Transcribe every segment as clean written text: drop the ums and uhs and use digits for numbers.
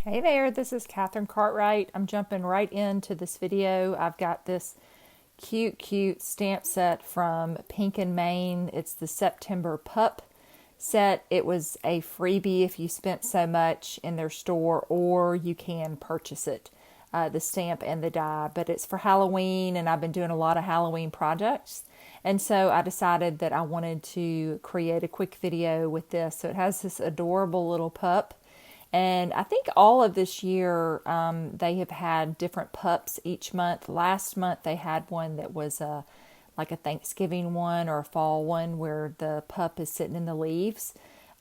Hey there, this is Katherine Cartwright. I'm jumping right into this video. I've got this cute stamp set from Pink and Maine. It's the September Pup set. It was a freebie if you spent so much in their store, or you can purchase it, the stamp and the die. But it's for Halloween, and I've been doing a lot of Halloween projects. And so I decided that I wanted to create a quick video with this. So it has this adorable little pup. And I think all of this year, they have had different pups each month. Last month, they had one that was like a Thanksgiving one or a fall one where the pup is sitting in the leaves.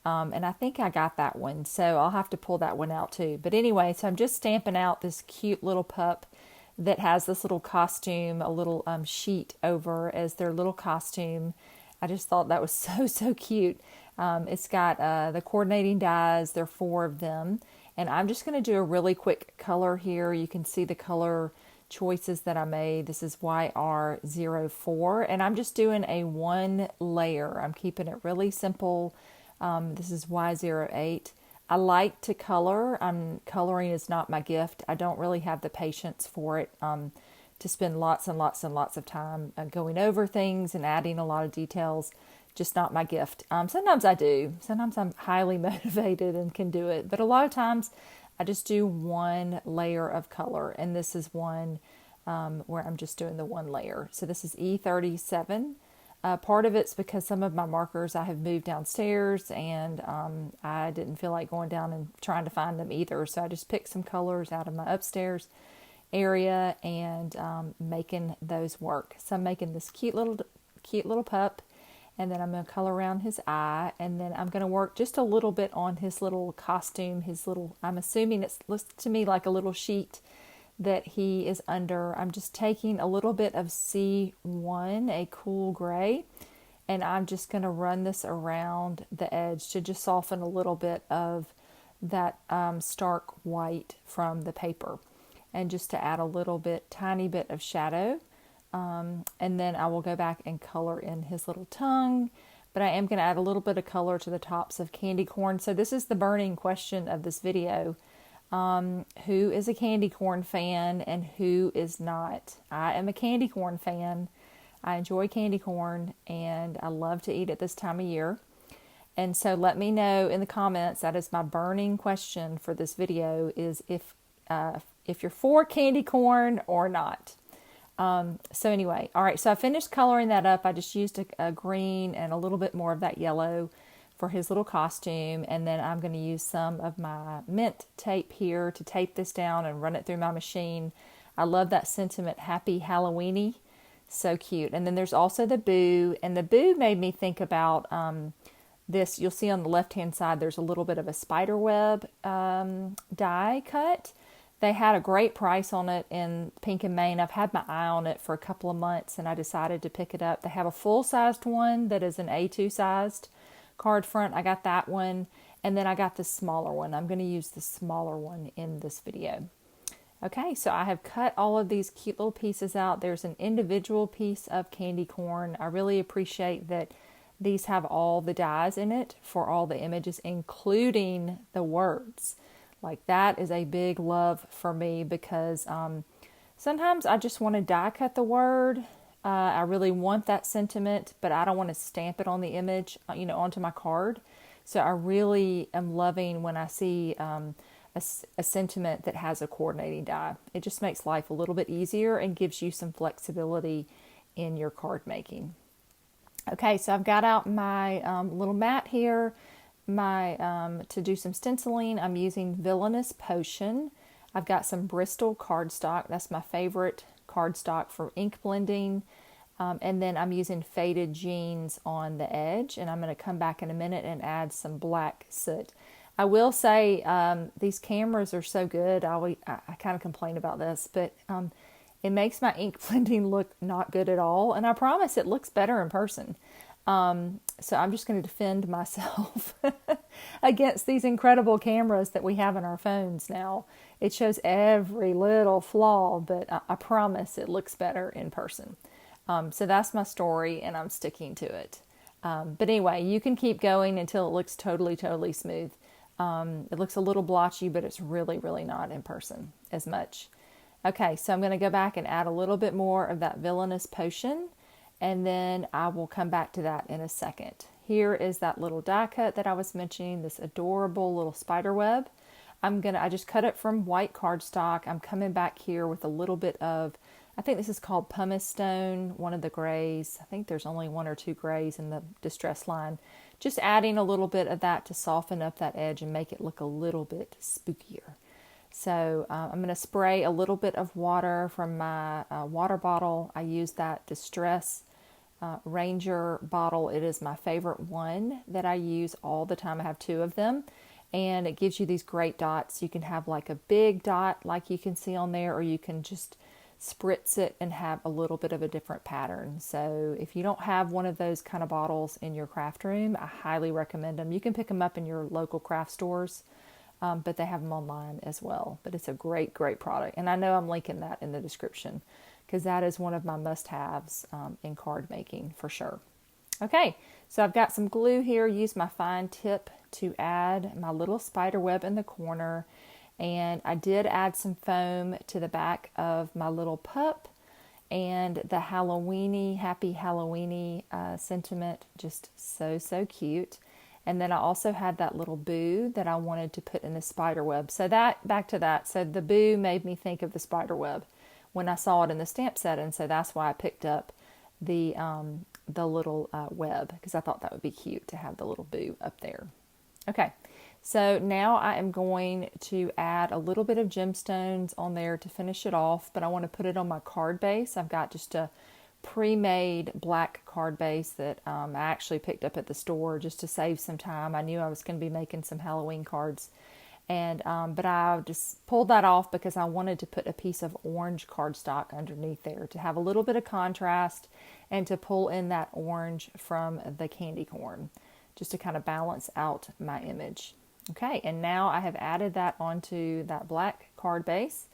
And I think I got that one. So I'll have to pull that one out too. But anyway, so I'm just stamping out this cute little pup that has this little costume, a little sheet over as their little costume. I just thought that was so cute. It's got the coordinating dies. There are 4 of them. And I'm just going to do a really quick color here. You can see the color choices that I made. This is YR04. And I'm just doing a 1 layer. I'm keeping it really simple. This is Y08. I like to color. Coloring is not my gift. I don't really have the patience for it. To spend lots and lots of time going over things and adding a lot of details. Just not my gift. Sometimes I do. Sometimes I'm highly motivated and can do it. But a lot of times I just do 1 layer of color. And this is one where I'm just doing the 1 layer. So this is E37. Part of it's because some of my markers I have moved downstairs, and I didn't feel like going down and trying to find them either. So I just picked some colors out of my upstairs area and making those work. So I'm making this cute little pup, and then I'm going to color around his eye, and then I'm going to work just a little bit on his little costume, I'm assuming it looks to me like a little sheet that he is under. I'm just taking a little bit of C1, a cool gray, and I'm just going to run this around the edge to just soften a little bit of that stark white from the paper, and just to add a little bit, tiny bit of shadow. And then I will go back and color in his little tongue, but I am going to add a little bit of color to the tops of candy corn. So this is the burning question of this video. Who is a candy corn fan and who is not? I am a candy corn fan. I enjoy candy corn and I love to eat it this time of year. And so let me know in the comments. That is my burning question for this video, is if you're for candy corn or not. So anyway, all right, so I finished coloring that up. I just used a green and a little bit more of that yellow for his little costume, and then I'm going to use some of my mint tape here to tape this down and run it through my machine. I love that sentiment, happy Halloweeny, so cute. And then there's also the boo, and the boo made me think about this. You'll see on the left hand side there's a little bit of a spider web die cut. They had a great price on it in Pink and Maine. I've had my eye on it for a couple of months, and I decided to pick it up. They have a full-sized one that is an A2 sized card front. I got that one, and then I got the smaller one. I'm going to use the smaller one in this video. Okay, so I have cut all of these cute little pieces out. There's an individual piece of candy corn. I really appreciate that these have all the dies in it for all the images, including the words. Like, that is a big love for me, because sometimes I just want to die cut the word. I really want that sentiment, but I don't want to stamp it on the image, onto my card. So I really am loving when I see a sentiment that has a coordinating die. It just makes life a little bit easier and gives you some flexibility in your card making. Okay, so I've got out my little mat here. To do some stenciling, I'm using Villainous Potion. I've got some Bristol cardstock. That's my favorite cardstock for ink blending. And then I'm using Faded Jeans on the edge. And I'm going to come back in a minute and add some black soot. I will say these cameras are so good. I kind of complain about this, but it makes my ink blending look not good at all. And I promise it looks better in person. So I'm just going to defend myself against these incredible cameras that we have in our phones now. It shows every little flaw, but I promise it looks better in person. So that's my story, and I'm sticking to it. But anyway, you can keep going until it looks totally smooth. It looks a little blotchy, but it's really, really not in person as much. Okay, so I'm going to go back and add a little bit more of that villainous potion, and then I will come back to that in a second. Here is that little die cut that I was mentioning, this adorable little spider web. I just cut it from white cardstock. I'm coming back here with a little bit of, I think this is called pumice stone, one of the grays. I think there's only 1 or 2 grays in the distress line. Just adding a little bit of that to soften up that edge and make it look a little bit spookier. So I'm going to spray a little bit of water from my water bottle. I use that Distress Ranger bottle. It is my favorite one that I use all the time. I have 2 of them, and it gives you these great dots. You can have like a big dot like you can see on there, or you can just spritz it and have a little bit of a different pattern. So if you don't have one of those kind of bottles in your craft room, I highly recommend them. You can pick them up in your local craft stores. But they have them online as well. But it's a great, great product. And I know I'm linking that in the description because that is one of my must-haves in card making for sure. Okay, so I've got some glue here. Use my fine tip to add my little spider web in the corner. And I did add some foam to the back of my little pup. And the Halloweeny, happy Halloweeny sentiment, just so, so cute. And then I also had that little boo that I wanted to put in the spider web. So back to that. So the boo made me think of the spider web when I saw it in the stamp set. And so that's why I picked up the little web, because I thought that would be cute to have the little boo up there. Okay, so now I am going to add a little bit of gemstones on there to finish it off. But I want to put it on my card base. I've got just a pre-made black card base that I actually picked up at the store just to save some time. I knew I was going to be making some Halloween cards, and but I just pulled that off because I wanted to put a piece of orange cardstock underneath there to have a little bit of contrast and to pull in that orange from the candy corn just to kind of balance out my image. Okay, and now I have added that onto that black card base.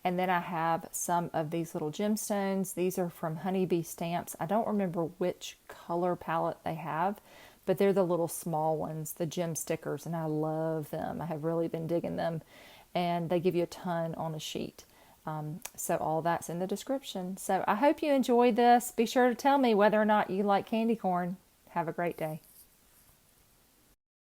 And then I have some of these little gemstones. These are from Honeybee Stamps. I don't remember which color palette they have, but they're the little small ones, the gem stickers, and I love them. I have really been digging them, and they give you a ton on a sheet. So all that's in the description. So I hope you enjoyed this. Be sure to tell me whether or not you like candy corn. Have a great day.